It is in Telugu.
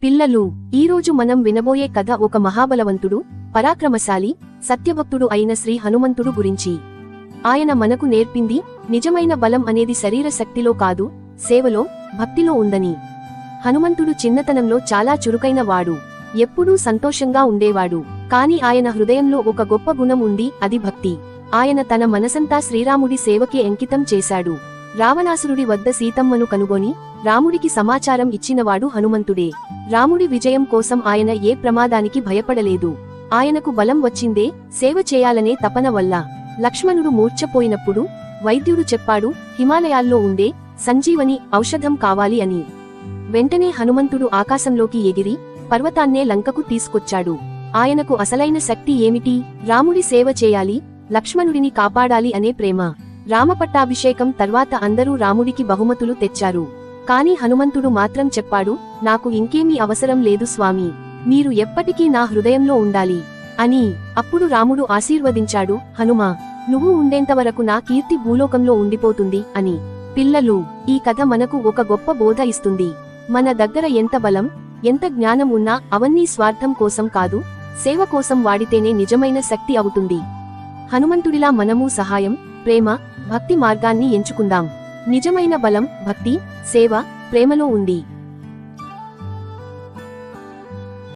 పిల్లలు, ఈరోజు మనం వినబోయే కథ ఒక మహాబలవంతుడు, పరాక్రమశాలి, సత్యభక్తుడు అయిన శ్రీ హనుమంతుడు గురించి. ఆయన మనకు నేర్పింది, నిజమైన బలం అనేది శరీర శక్తిలో కాదు, సేవలో, భక్తిలో ఉందని. హనుమంతుడు చిన్నతనంలో చాలా చురుకైన వాడు. ఎప్పుడూ సంతోషంగా ఉండేవాడు. కాని ఆయన హృదయంలో ఒక గొప్ప గుణం ఉంది, అది భక్తి. ఆయన తన మనసంతా శ్రీరాముడి సేవకే అంకితం చేశాడు. రావణాసురుడి వద్ద సీతమ్మను కనుగొని రాముడికి సమాచారం ఇచ్చినవాడు హనుమంతుడే. రాముడి విజయం కోసం ఆయన ఏ ప్రమాదానికి భయపడలేదు. ఆయనకు బలం వచ్చిందే సేవ చేయాలనే తపన వల్ల. లక్ష్మణుడు మూర్ఛపోయినప్పుడు వైద్యుడు చెప్పాడు, హిమాలయాల్లో ఉండే సంజీవని ఔషధం కావాలి అని. వెంటనే హనుమంతుడు ఆకాశంలోకి ఎగిరి పర్వతాన్నే లంకకు తీసుకొచ్చాడు. ఆయనకు అసలైన శక్తి ఏమిటి? రాముడి సేవ చేయాలి, లక్ష్మణుడిని కాపాడాలి అనే ప్రేమ. రామపట్టాభిషేకం తర్వాత అందరూ రాముడికి బహుమతులు తెచ్చారు. కాని హనుమంతుడు మాత్రం చెప్పాడు, నాకు ఇంకేమీ అవసరం లేదు స్వామీ, మీరు ఎప్పటికీ నా హృదయంలో ఉండాలి అని. అప్పుడు రాముడు ఆశీర్వదించాడు, హనుమా, నువ్వు ఉండేంతవరకు నా కీర్తి భూలోకంలో ఉండిపోతుంది అని. పిల్లలు, ఈ కథ మనకు ఒక గొప్ప బోధ ఇస్తుంది. మన దగ్గర ఎంత బలం, ఎంత జ్ఞానం ఉన్నా అవన్నీ స్వార్థం కోసం కాదు, సేవ కోసం వాడితేనే నిజమైన శక్తి అవుతుంది. హనుమంతుడిలా మనము సహాయం, ప్రేమ, భక్తి మార్గాన్ని ఎంచుకుందాం. నిజమైన బలం భక్తి, సేవ, ప్రేమలో ఉంది.